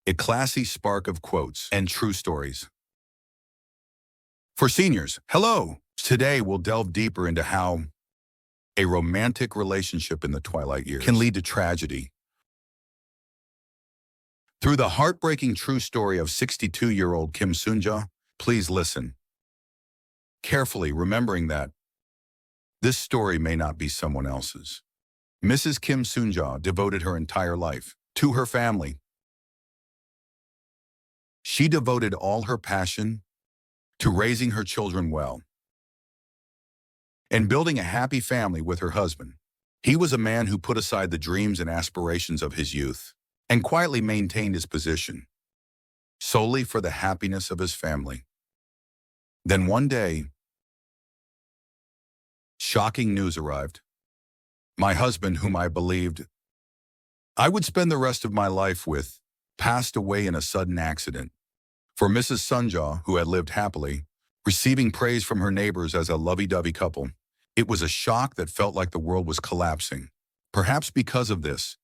a classy spark of quotes and true stories. For seniors, hello! Today we'll delve deeper into how a romantic relationship in the twilight years can lead to tragedy. Through the heartbreaking true story of 62-year-old Kim Sunja, please listen carefully, remembering that this story may not be someone else's. Mrs. Kim Sunja devoted her entire life to her family. She devoted all her passion to raising her children well and building a happy family with her husband. He was a man who put aside the dreams and aspirations of his youth and quietly maintained his position solely for the happiness of his family. Then one day, shocking news arrived. My husband, whom I believed I would spend the rest of my life with, passed away in a sudden accident. For Mrs. Sunja, who had lived happily, receiving praise from her neighbors as a lovey-dovey couple, it was a shock that felt like the world was collapsing. Perhaps because of this,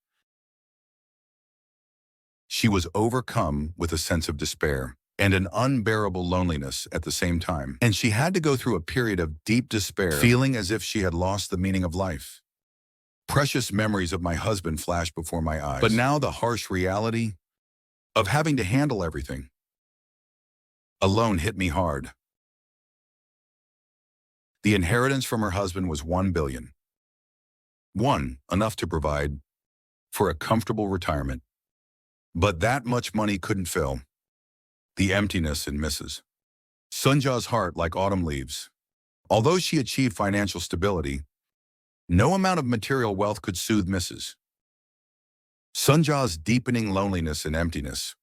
she was overcome with a sense of despair and an unbearable loneliness at the same time. And she had to go through a period of deep despair, feeling as if she had lost the meaning of life. Precious memories of my husband flashed before my eyes, but now the harsh reality of having to handle everything alone hit me hard. The inheritance from her husband was $1 billion. Enough to provide for a comfortable retirement. But that much money couldn't fill the emptiness in Mrs. Sunja's heart like autumn leaves. Although she achieved financial stability, no amount of material wealth could soothe Mrs. Sunja's deepening loneliness and emptiness.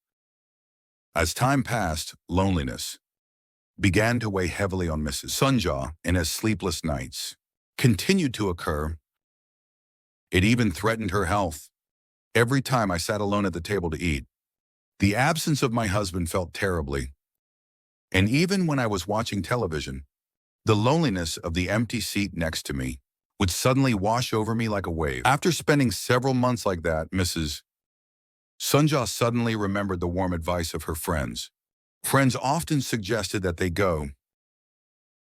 As time passed, loneliness began to weigh heavily on Mrs. Sunja, and as sleepless nights continued to occur, it even threatened her health. Every time I sat alone at the table to eat, the absence of my husband felt terribly. And even when I was watching television, the loneliness of the empty seat next to me would suddenly wash over me like a wave. After spending several months like that, Mrs. Sunja suddenly remembered the warm advice of her friends. Friends often suggested that they go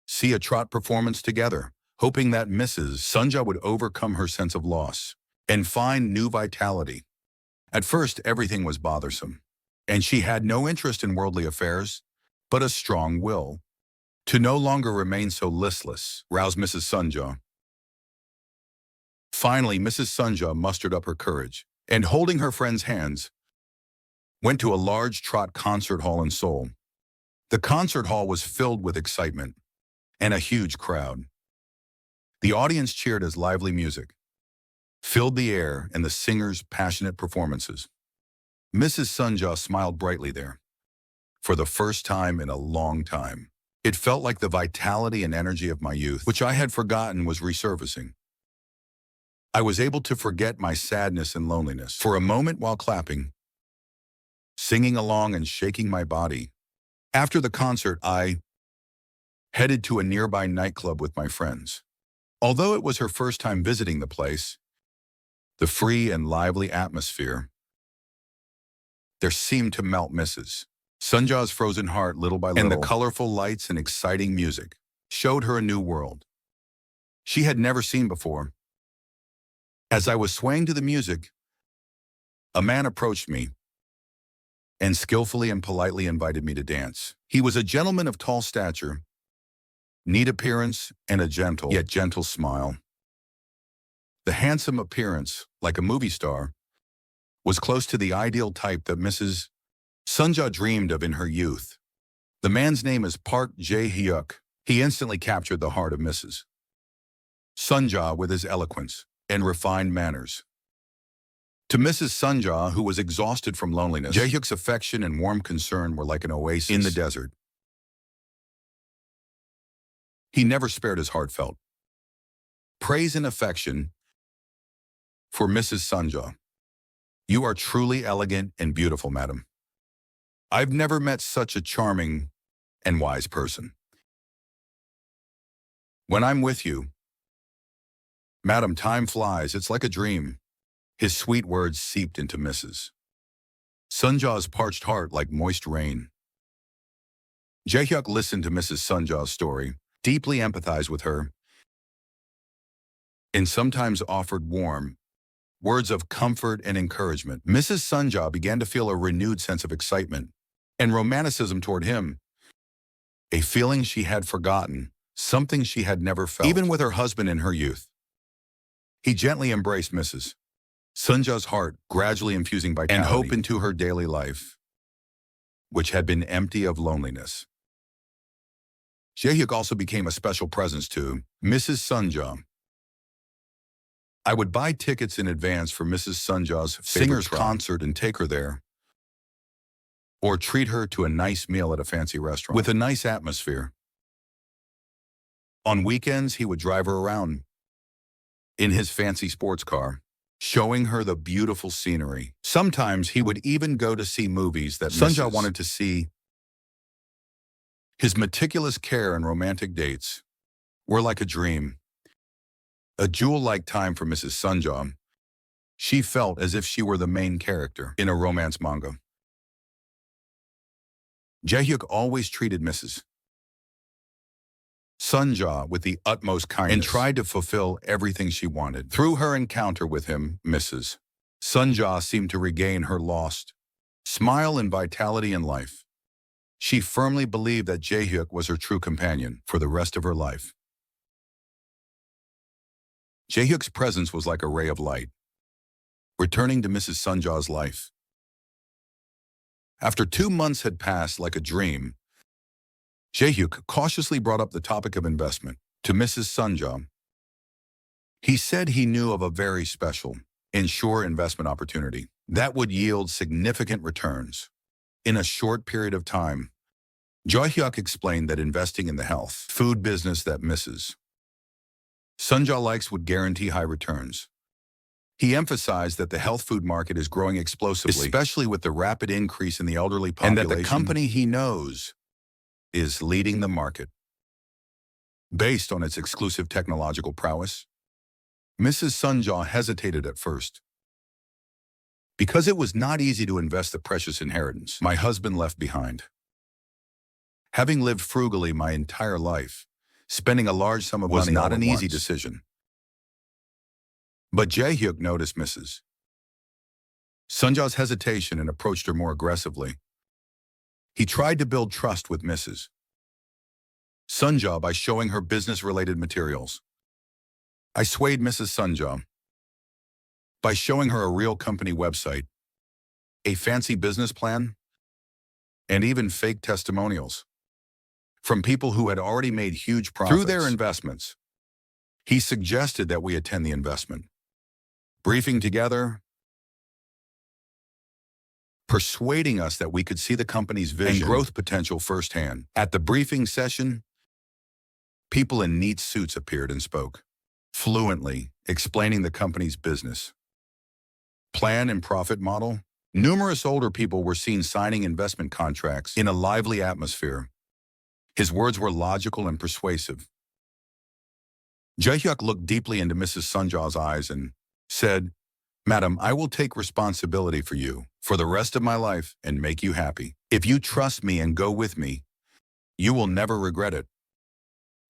see a trot performance together, hoping that Mrs. Sunja would overcome her sense of loss and find new vitality. At first, everything was bothersome, and she had no interest in worldly affairs, but a strong will to no longer remain so listless roused Mrs. Sunja. Finally, Mrs. Sunja mustered up her courage and, holding her friend's hands, went to a large trot concert hall in Seoul. The concert hall was filled with excitement and a huge crowd. The audience cheered as lively music filled the air and the singers' passionate performances. Mrs. Sunja smiled brightly there. For the first time in a long time, it felt like the vitality and energy of my youth, which I had forgotten, was resurfacing. I was able to forget my sadness and loneliness for a moment while clapping, singing along and shaking my body. After the concert, I headed to a nearby nightclub with my friends. Although it was her first time visiting the place, the free and lively atmosphere there seemed to melt Mrs. Sunja's frozen heart little by little, and the colorful lights and exciting music showed her a new world she had never seen before. As I was swaying to the music, a man approached me and skillfully and politely invited me to dance. He was a gentleman of tall stature, neat appearance, and a gentle, yet gentle smile. The handsome appearance, like a movie star, was close to the ideal type that Mrs. Sunja dreamed of in her youth. The man's name is Park Jae-hyuk. He instantly captured the heart of Mrs. Sunja with his eloquence and refined manners. To Mrs. Sunja, who was exhausted from loneliness, Jae-hyuk's affection and warm concern were like an oasis in the desert. He never spared his heartfelt praise and affection for Mrs. Sunja. "You are truly elegant and beautiful, madam. I've never met such a charming and wise person. When I'm with you, madam, time flies. It's like a dream." His sweet words seeped into Mrs. Sunja's parched heart like moist rain. Jae-hyuk listened to Mrs. Sunja's story, deeply empathized with her, and sometimes offered warm words of comfort and encouragement. Mrs. Sunja began to feel a renewed sense of excitement and romanticism toward him, a feeling she had forgotten, something she had never felt. Even with her husband in her youth, he gently embraced Mrs. Sunja's heart, gradually infusing vitality and hope into her daily life, which had been empty of loneliness. Jae-hyuk also became a special presence to Mrs. Sunja. I would buy tickets in advance for Mrs. Sunja's singer's concert and take her there, or treat her to a nice meal at a fancy restaurant with a nice atmosphere. On weekends, he would drive her around in his fancy sports car, showing her the beautiful scenery. Sometimes he would even go to see movies that Sunja wanted to see. His meticulous care and romantic dates were like a dream, a jewel-like time for Mrs. Sunja. She felt as if she were the main character in a romance manga. Jae-hyuk always treated Mrs. Sunja with the utmost kindness and tried to fulfill everything she wanted. Through her encounter with him, Mrs. Sunja seemed to regain her lost smile and vitality in life. She firmly believed that Jae-hyuk was her true companion for the rest of her life. Jae-hyuk's presence was like a ray of light, returning to Mrs. Sunja's life. After 2 months had passed like a dream, Jae-hyuk cautiously brought up the topic of investment to Mrs. Sunja. He said he knew of a very special and sure investment opportunity that would yield significant returns in a short period of time. Jae-hyuk explained that investing in the health food business that Mrs. Sunja likes would guarantee high returns. He emphasized that the health food market is growing explosively, especially with the rapid increase in the elderly population, and that the company he knows is leading the market. Based on its exclusive technological prowess, Mrs. Sunja hesitated at first. Because it was not easy to invest the precious inheritance my husband left behind. Having lived frugally my entire life, spending a large sum of money was not an easy decision. But Jae-hyuk noticed Mrs. Sunja's hesitation and approached her more aggressively. He tried to build trust with Mrs. Sunja by showing her business-related materials. I swayed Mrs. Sunja by showing her a real company website, a fancy business plan, and even fake testimonials from people who had already made huge profits through their investments. He suggested that we attend the investment briefing together, persuading us that we could see the company's vision and growth potential firsthand. At the briefing session, people in neat suits appeared and spoke fluently, explaining the company's business plan and profit model. Numerous older people were seen signing investment contracts in a lively atmosphere. His words were logical and persuasive. Jae-hyuk looked deeply into Mrs. Sunja's eyes and said, "Madam, I will take responsibility for you for the rest of my life and make you happy. If you trust me and go with me, you will never regret it.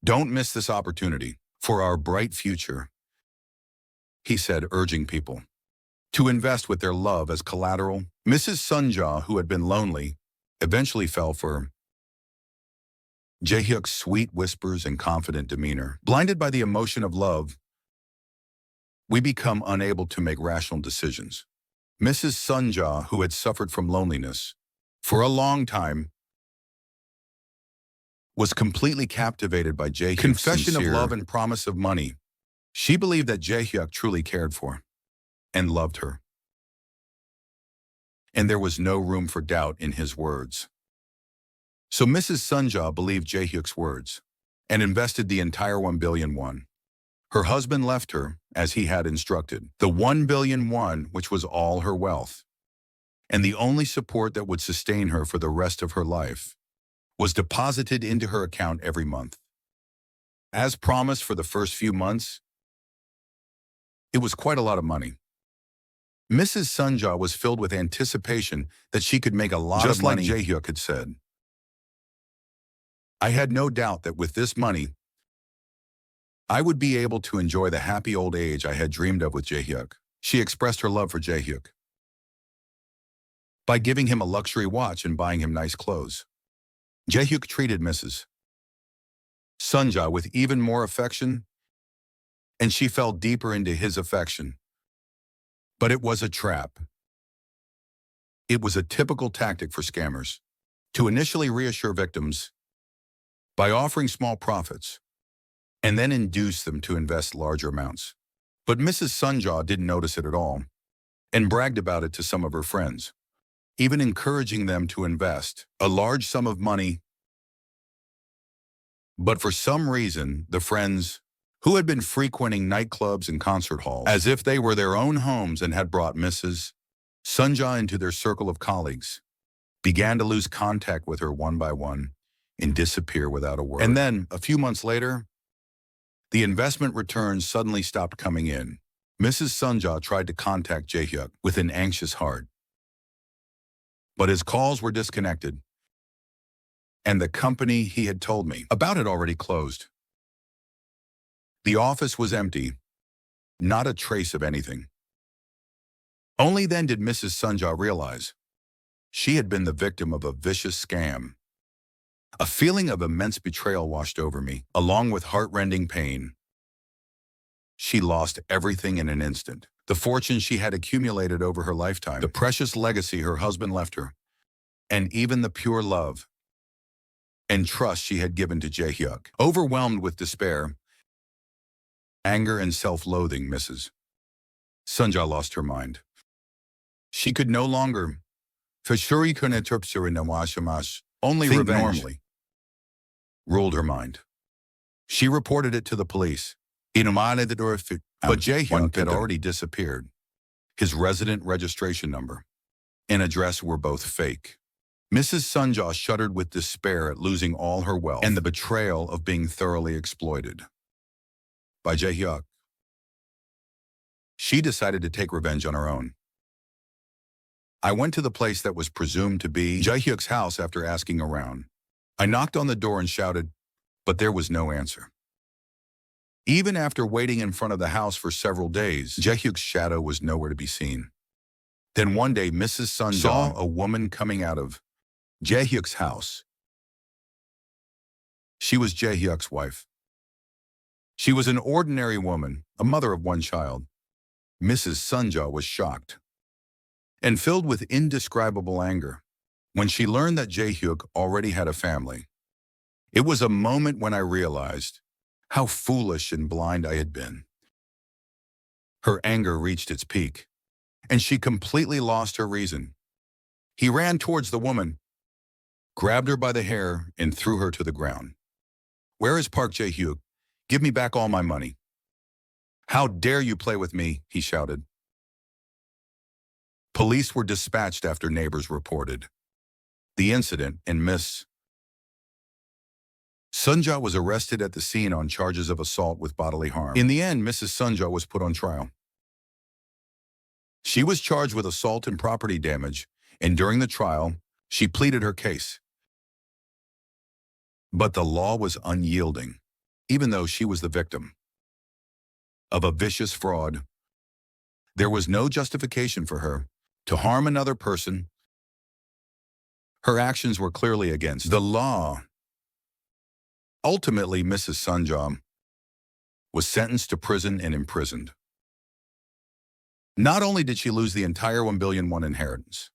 Don't miss this opportunity for our bright future," he said, urging people to invest with their love as collateral. Mrs. Sunja, who had been lonely, eventually fell for Jae-hyuk's sweet whispers and confident demeanor. Blinded by the emotion of love, we become unable to make rational decisions. Mrs. Sunja, who had suffered from loneliness for a long time, was completely captivated by Jae-hyuk's confession of love and promise of money. She believed that Jae-hyuk truly cared for and loved her, and there was no room for doubt in his words. So Mrs. Sunja believed Jae-hyuk's words and invested the entire 1 billion won. Her husband left her, as he had instructed, the 1 billion won, which was all her wealth, and the only support that would sustain her for the rest of her life, was deposited into her account every month. As promised for the first few months, it was quite a lot of money. Mrs. Sunja was filled with anticipation that she could make a lot of money. Just like Jae-hyuk had said. I had no doubt that with this money, I would be able to enjoy the happy old age I had dreamed of with Jae-hyuk. She expressed her love for Jae-hyuk by giving him a luxury watch and buying him nice clothes. Jae-hyuk treated Mrs. Sunja with even more affection, and she fell deeper into his affection. But it was a trap. It was a typical tactic for scammers to initially reassure victims by offering small profits and then induce them to invest larger amounts. But Mrs. Sunja didn't notice it at all and bragged about it to some of her friends, even encouraging them to invest a large sum of money. But for some reason, the friends who had been frequenting nightclubs and concert halls as if they were their own homes and had brought Mrs. Sunja into their circle of colleagues began to lose contact with her one by one and disappear without a word. And then, a few months later, the investment returns suddenly stopped coming in. Mrs. Sunja tried to contact Jae-hyuk with an anxious heart, but his calls were disconnected, and the company he had told me about had already closed. The office was empty, not a trace of anything. Only then did Mrs. Sunja realize she had been the victim of a vicious scam. A feeling of immense betrayal washed over me, along with heart-rending pain. She lost everything in an instant. The fortune she had accumulated over her lifetime, the precious legacy her husband left her, and even the pure love and trust she had given to Jae-hyuk. Overwhelmed with despair, anger, and self-loathing, Mrs. Sunja lost her mind. She could no longer only think revenge normally ruled her mind. She reported it to the police. But Jae-hyuk had already disappeared. His resident registration number and address were both fake. Mrs. Sunja shuddered with despair at losing all her wealth and the betrayal of being thoroughly exploited by Jae-hyuk. She decided to take revenge on her own. I went to the place that was presumed to be Jae-hyuk's house after asking around. I knocked on the door and shouted, but there was no answer. Even after waiting in front of the house for several days, Jae-hyuk's shadow was nowhere to be seen. Then one day, Mrs. Sunja saw a woman coming out of Jae-hyuk's house. She was Jae-hyuk's wife. She was an ordinary woman, a mother of one child. Mrs. Sunja was shocked and filled with indescribable anger when she learned that Jae-hyuk already had a family. It was a moment when I realized how foolish and blind I had been. Her anger reached its peak, and she completely lost her reason. He ran towards the woman, grabbed her by the hair, and threw her to the ground. "Where is Park Jae-hyuk? Give me back all my money." "How dare you play with me?" he shouted. Police were dispatched after neighbors reported the incident, and Miss Sunja was arrested at the scene on charges of assault with bodily harm. In the end, Mrs. Sunja was put on trial. She was charged with assault and property damage, and during the trial, she pleaded her case. But the law was unyielding, even though she was the victim of a vicious fraud. There was no justification for her to harm another person. Her actions were clearly against the law. Ultimately, Mrs. Sunja was sentenced to prison and imprisoned. Not only did she lose the entire 1 billion won inheritance,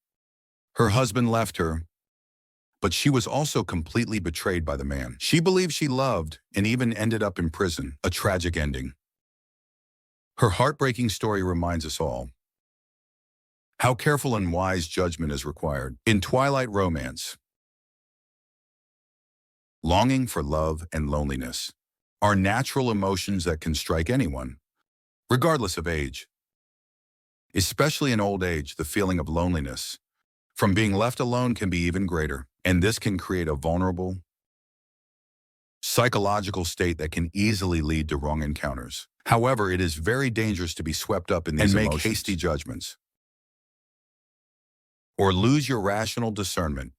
her husband left her, but she was also completely betrayed by the man she believed she loved and even ended up in prison, a tragic ending. Her heartbreaking story reminds us all how careful and wise judgment is required in twilight romance. Longing for love and loneliness are natural emotions that can strike anyone, regardless of age. Especially in old age, the feeling of loneliness from being left alone can be even greater, and this can create a vulnerable, psychological state that can easily lead to wrong encounters. However, it is very dangerous to be swept up in these emotions and make hasty judgments. or lose your rational discernment.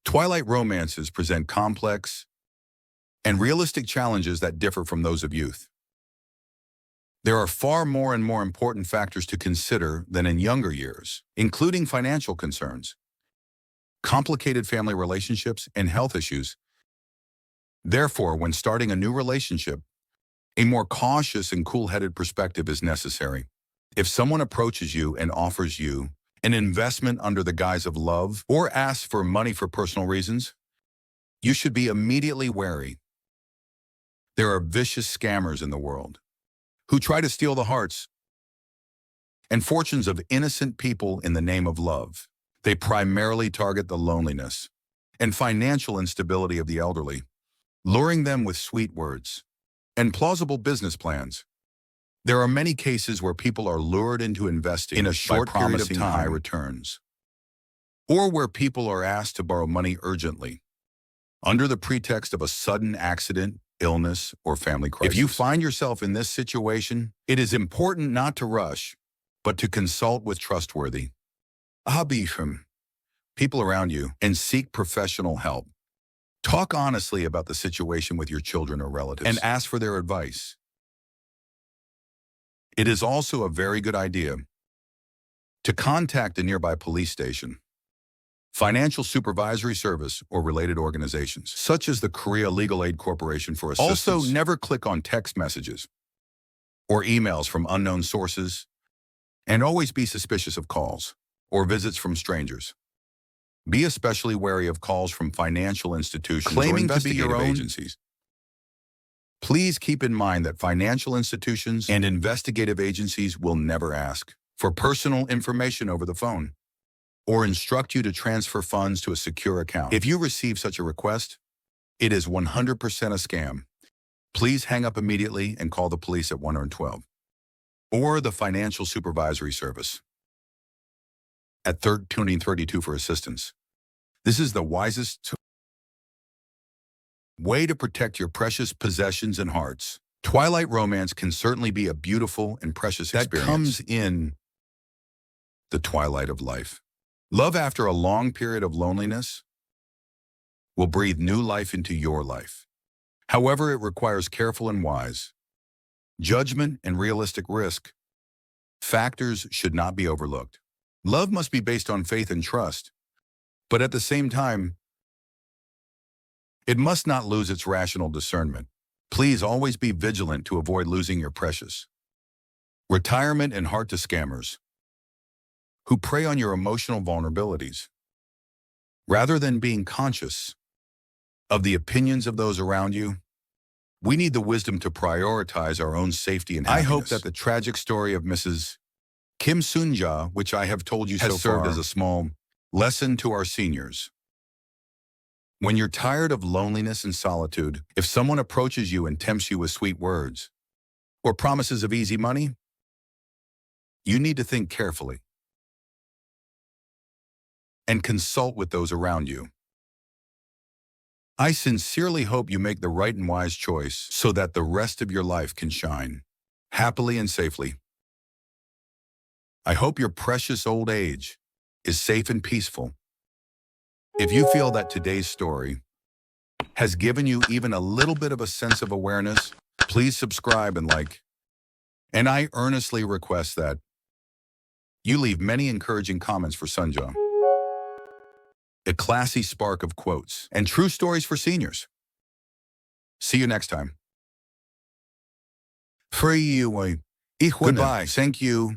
Twilight romances present complex and realistic challenges that differ from those of youth. There are far more and more important factors to consider than in younger years, including financial concerns, complicated family relationships, and health issues. Therefore, when starting a new relationship, a more cautious and cool-headed perspective is necessary. If someone approaches you and offers you an investment under the guise of love or asks for money for personal reasons, you should be immediately wary. There are vicious scammers in the world who try to steal the hearts and fortunes of innocent people in the name of love. They primarily target the loneliness and financial instability of the elderly, luring them with sweet words and plausible business plans. There are many cases where people are lured into investing in a short period of time high returns, or where people are asked to borrow money urgently under the pretext of a sudden accident, illness, or family crisis. If you find yourself in this situation, it is important not to rush, but to consult with trustworthy people around you and seek professional help. Talk honestly about the situation with your children or relatives and ask for their advice. It is also a very good idea to contact a nearby police station, financial supervisory service, or related organizations, such as the Korea Legal Aid Corporation for assistance. Also, never click on text messages or emails from unknown sources, and always be suspicious of calls or visits from strangers. Be especially wary of calls from financial institutions claiming to be your own agencies. Please keep in mind that financial institutions and investigative agencies will never ask for personal information over the phone or instruct you to transfer funds to a secure account. If you receive such a request, it is 100% a scam. Please hang up immediately and call the police at 112 or the Financial Supervisory Service at 1332 for assistance. This is the wisest way to protect your precious possessions and hearts. Twilight romance can certainly be a beautiful and precious experience that comes in the twilight of life. Love after a long period of loneliness will breathe new life into your life. However, it requires careful and wise judgment and realistic risk. Factors should not be overlooked. Love must be based on faith and trust, but at the same time, it must not lose its rational discernment. Please always be vigilant to avoid losing your precious. Retirement and heart to scammers who prey on your emotional vulnerabilities. Rather than being conscious of the opinions of those around you, we need the wisdom to prioritize our own safety and happiness. I hope that the tragic story of Mrs. Kim Soon-ja, which I have told you so far, has served as a small lesson to our seniors. When you're tired of loneliness and solitude, if someone approaches you and tempts you with sweet words or promises of easy money, you need to think carefully and consult with those around you. I sincerely hope you make the right and wise choice so that the rest of your life can shine happily and safely. I hope your precious old age is safe and peaceful. If you feel that today's story has given you even a little bit of a sense of awareness, please subscribe and like. And I earnestly request that you leave many encouraging comments for Sunja, a classy spark of quotes and true stories for seniors. See you next time. Goodbye. Thank you.